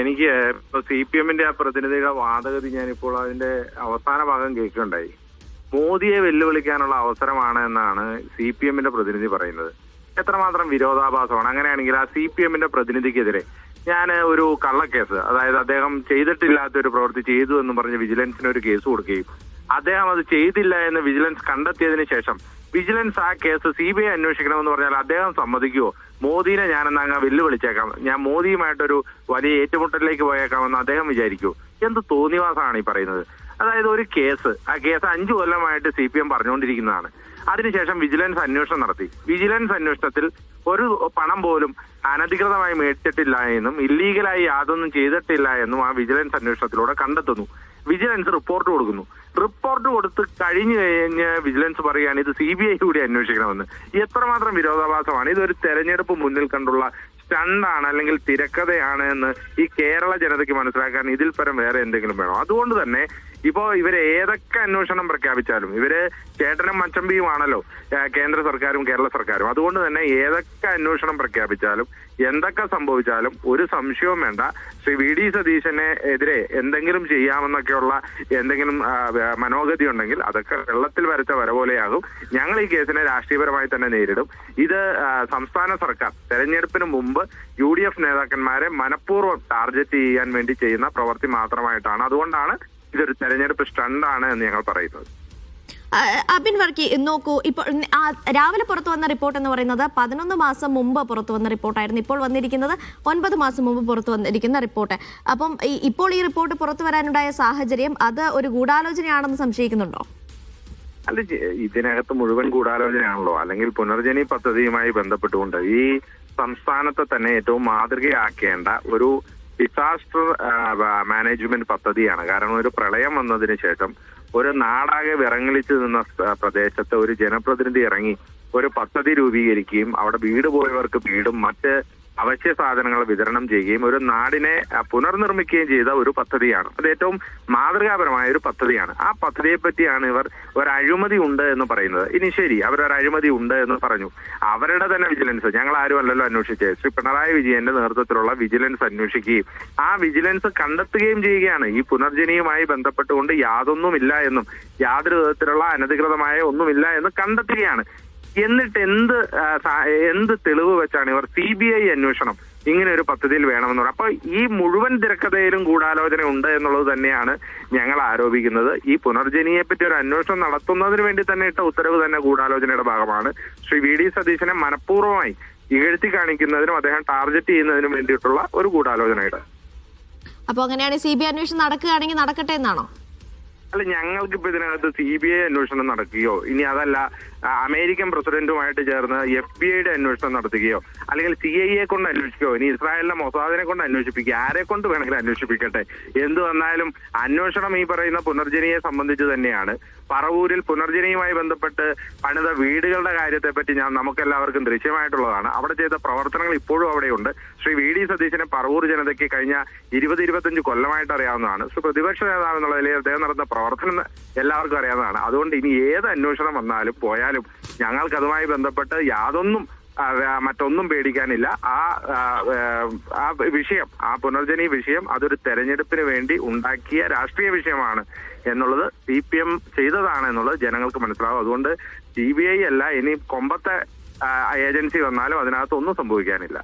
എനിക്ക് ഇപ്പൊ CPM-ന്റെ ആ പ്രതിനിധിയുടെ വാദഗതി ഞാനിപ്പോൾ അതിന്റെ അവസാന ഭാഗം കേൾക്കുകയുണ്ടായി. മോദിയെ വെല്ലുവിളിക്കാനുള്ള അവസരമാണ് എന്നാണ് CPM-ന്റെ പ്രതിനിധി പറയുന്നത്. എത്രമാത്രം വിരോധാഭാസമാണ്. അങ്ങനെയാണെങ്കിൽ ആ CPM-ന്റെ പ്രതിനിധിക്കെതിരെ ഞാൻ ഒരു കള്ളക്കേസ്, അതായത് അദ്ദേഹം ചെയ്തിട്ടില്ലാത്ത ഒരു പ്രവൃത്തി ചെയ്തു എന്ന് പറഞ്ഞ് വിജിലൻസിന് ഒരു കേസ് കൊടുക്കുകയും അദ്ദേഹം അത് ചെയ്തില്ല എന്ന് വിജിലൻസ് കണ്ടെത്തിയതിനു ശേഷം വിജിലൻസ് ആ കേസ് CBI അന്വേഷിക്കണമെന്ന് പറഞ്ഞാൽ അദ്ദേഹം സമ്മതിക്കുമോ? മോദിനെ ഞാനെന്നങ്ങ് വെല്ലുവിളിച്ചേക്കാം, ഞാൻ മോദിയുമായിട്ടൊരു വലിയ ഏറ്റുമുട്ടലിലേക്ക് പോയേക്കാമെന്ന് അദ്ദേഹം വിചാരിക്കുമോ? എന്ത് തോന്നിവാസമാണ് ഈ പറയുന്നത്? അതായത് ഒരു കേസ്, ആ കേസ് 5 കൊല്ലമായിട്ട് CPM പറഞ്ഞുകൊണ്ടിരിക്കുന്നതാണ്. അതിനുശേഷം വിജിലൻസ് അന്വേഷണം നടത്തി. വിജിലൻസ് അന്വേഷണത്തിൽ ഒരു പണം പോലും അനധികൃതമായി മേടിച്ചിട്ടില്ല എന്നും ഇല്ലീഗലായി യാതൊന്നും ചെയ്തിട്ടില്ല എന്നും ആ വിജിലൻസ് അന്വേഷണത്തിലൂടെ കണ്ടെത്തുന്നു. വിജിലൻസ് റിപ്പോർട്ട് കൊടുക്കുന്നു. റിപ്പോർട്ട് കൊടുത്ത് കഴിഞ്ഞ് വിജിലൻസ് പറയുകയാണ് ഇത് CBI കൂടി അന്വേഷിക്കണമെന്ന്. എത്രമാത്രം വിരോധാഭാസമാണ്! ഇതൊരു തെരഞ്ഞെടുപ്പ് മുന്നിൽ കണ്ടുള്ള സ്റ്റണ്ടാണ് അല്ലെങ്കിൽ തിരക്കഥയാണ് എന്ന് ഈ കേരള ജനതയ്ക്ക് മനസ്സിലാക്കാൻ ഇതിൽ പരം വേറെ എന്തെങ്കിലും വേണോ? അതുകൊണ്ട് തന്നെ ഇപ്പോ ഇവര് ഏതൊക്കെ അന്വേഷണം പ്രഖ്യാപിച്ചാലും, ഇവര് ചേട്ടനും മച്ചമ്പിയുമാണല്ലോ കേന്ദ്ര സർക്കാരും കേരള സർക്കാരും. അതുകൊണ്ട് തന്നെ ഏതൊക്കെ അന്വേഷണം പ്രഖ്യാപിച്ചാലും എന്തൊക്കെ സംഭവിച്ചാലും ഒരു സംശയവും വേണ്ട, ശ്രീ VD സതീശനെ എതിരെ എന്തെങ്കിലും ചെയ്യാമെന്നൊക്കെയുള്ള എന്തെങ്കിലും മനോഗതി ഉണ്ടെങ്കിൽ അതൊക്കെ വെള്ളത്തിൽ വരച്ച വര പോലെയാകും. ഞങ്ങൾ ഈ കേസിനെ രാഷ്ട്രീയപരമായി തന്നെ നേരിടും. ഇത് സംസ്ഥാന സർക്കാർ തെരഞ്ഞെടുപ്പിന് മുമ്പ് UDF നേതാക്കന്മാരെ മനഃപൂർവ്വം ടാർഗറ്റ് ചെയ്യാൻ വേണ്ടി ചെയ്യുന്ന പ്രവൃത്തി മാത്രമായിട്ടാണ്. അതുകൊണ്ടാണ് ഇതൊരു തെരഞ്ഞെടുപ്പ് സ്റ്റണ്ടാണ് എന്ന് ഞങ്ങൾ പറയുന്നത്. അബിൻ വർക്കി, നോക്കൂ, ഇപ്പോൾ രാവിലെ പുറത്തു വന്ന റിപ്പോർട്ട് എന്ന് പറയുന്നത് 11 മാസം മുമ്പ് പുറത്തു വന്ന റിപ്പോർട്ടായിരുന്നു. ഇപ്പോൾ വന്നിരിക്കുന്നത് 9 മാസം മുമ്പ് പുറത്തു വന്നിരിക്കുന്ന റിപ്പോർട്ട്. അപ്പം ഇപ്പോൾ ഈ റിപ്പോർട്ട് പുറത്തു വരാനുണ്ടായ സാഹചര്യം അത് ഒരു ഗൂഢാലോചനയാണെന്ന് സംശയിക്കുന്നുണ്ടോ? അല്ല, ഇതിനകത്ത് മുഴുവൻ ഗൂഢാലോചനയാണല്ലോ. അല്ലെങ്കിൽ പുനർജനി പദ്ധതിയുമായി ബന്ധപ്പെട്ടുകൊണ്ട് ഈ സംസ്ഥാനത്തെ തന്നെ ഏറ്റവും മാതൃകയാക്കേണ്ട ഒരു ഡിസാസ്റ്റർ മാനേജ്മെന്റ് പദ്ധതിയാണ്. കാരണം ഒരു പ്രളയം വന്നതിന് ശേഷം ഒരു നാടാകെ വിറങ്ങലിച്ചു നിന്ന പ്രദേശത്ത് ഒരു ജനപ്രതിനിധി ഇറങ്ങി ഒരു പദ്ധതി രൂപീകരിക്കുകയും അവിടെ വീട് പോയവർക്ക് വീടും മറ്റ് അവശ്യ സാധനങ്ങൾ വിതരണം ചെയ്യുകയും ഒരു നാടിനെ പുനർനിർമ്മിക്കുകയും ചെയ്ത ഒരു പദ്ധതിയാണ്. അത് ഏറ്റവും മാതൃകാപരമായ ഒരു പദ്ധതിയാണ്. ആ പദ്ധതിയെ പറ്റിയാണ് ഇവർ ഒരു അഴിമതി ഉണ്ട് എന്ന് പറയുന്നത്. ഇനി ശരി, അവരൊരു അഴിമതി ഉണ്ട് എന്ന് പറഞ്ഞു. അവരുടെ തന്നെ വിജിലൻസ്, ഞങ്ങൾ ആരും അല്ലല്ലോ അന്വേഷിച്ചത്, ശ്രീ പിണറായി വിജയന്റെ നേതൃത്വത്തിലുള്ള വിജിലൻസ് അന്വേഷിക്കുകയും ആ വിജിലൻസ് കണ്ടെത്തുകയും ചെയ്യുകയാണ് ഈ പുനർജനിയുമായി ബന്ധപ്പെട്ടുകൊണ്ട് യാതൊന്നുമില്ല എന്നും യാതൊരു വിധത്തിലുള്ള അനധികൃതമായ ഒന്നുമില്ല എന്ന് കണ്ടെത്തുകയാണ്. എന്നിട്ട് എന്ത് തെളിവ് വെച്ചാണ് ഇവർ CBI അന്വേഷണം ഇങ്ങനെ ഒരു പദ്ധതിയിൽ വേണമെന്ന് പറയുന്നത്? അപ്പൊ ഈ മുഴുവൻ തിരക്കഥയിലും ഗൂഢാലോചന ഉണ്ട് എന്നുള്ളത് തന്നെയാണ് ഞങ്ങൾ ആരോപിക്കുന്നത്. ഈ പുനർജനിയെ പറ്റി ഒരു അന്വേഷണം നടത്തുന്നതിന് വേണ്ടി തന്നെ ഇട്ട ഉത്തരവ് തന്നെ ഗൂഢാലോചനയുടെ ഭാഗമാണ്. ശ്രീ VD സതീശനെ മനഃപൂർവ്വമായി ഇകഴ്ത്തി കാണിക്കുന്നതിനും അദ്ദേഹം ടാർഗറ്റ് ചെയ്യുന്നതിനും വേണ്ടിയിട്ടുള്ള ഒരു ഗൂഢാലോചനയുടെ. അപ്പൊ അങ്ങനെയാണ് CBI അന്വേഷണം നടക്കുകയാണെങ്കിൽ നടക്കട്ടെ എന്നാണോ? അല്ല, ഞങ്ങൾക്കിപ്പോ ഇതിനകത്ത് CBI അന്വേഷണം നടക്കുകയോ ഇനി അതല്ല അമേരിക്കൻ പ്രസിഡന്റുമായിട്ട് ചേർന്ന് FBI-യുടെ അന്വേഷണം നടത്തുകയോ അല്ലെങ്കിൽ CIA കൊണ്ട് അന്വേഷിക്കുകയോ ഇനി ഇസ്രായേലിലെ മൊസാദിനെ കൊണ്ട് അന്വേഷിപ്പിക്കുക, ആരെ കൊണ്ട് വേണമെങ്കിലും അന്വേഷിപ്പിക്കട്ടെ. എന്തു വന്നാലും അന്വേഷണം ഈ പറയുന്ന പുനർജനിയെ സംബന്ധിച്ച് തന്നെയാണ്. പറവൂരിൽ പുനർജനിയുമായി ബന്ധപ്പെട്ട് പണിത വീടുകളുടെ കാര്യത്തെപ്പറ്റി നമുക്കെല്ലാവർക്കും ദൃശ്യമായിട്ടുള്ളതാണ്. അവിടെ ചെയ്ത പ്രവർത്തനങ്ങൾ ഇപ്പോഴും അവിടെയുണ്ട്. ശ്രീ VD സതീശനെ പറവൂർ ജനതയ്ക്ക് കഴിഞ്ഞ 20-25 കൊല്ലമായിട്ട് അറിയാവുന്നതാണ്. പ്രതിപക്ഷ നേതാവ് എന്നുള്ള നിലയിൽ അദ്ദേഹം നടന്ന പ്രവർത്തനം എല്ലാവർക്കും അറിയാവുന്നതാണ്. അതുകൊണ്ട് ഇനി ഏത് അന്വേഷണം വന്നാലും പോയാലും ഞങ്ങൾക്ക് അതുമായി ബന്ധപ്പെട്ട് യാതൊന്നും മറ്റൊന്നും പേടിക്കാനില്ല. ആ വിഷയം, ആ പുനർജനി വിഷയം അതൊരു തെരഞ്ഞെടുപ്പിന് വേണ്ടി ഉണ്ടാക്കിയ രാഷ്ട്രീയ വിഷയമാണ് എന്നുള്ളത് CPM ചെയ്തതാണ് എന്നുള്ളത് ജനങ്ങൾക്ക് മനസ്സിലാവും. അതുകൊണ്ട് CBI അല്ല, ഇനി കൊമ്പത്തെ ഏജൻസി വന്നാലും അതിനകത്ത് ഒന്നും സംഭവിക്കാനില്ല.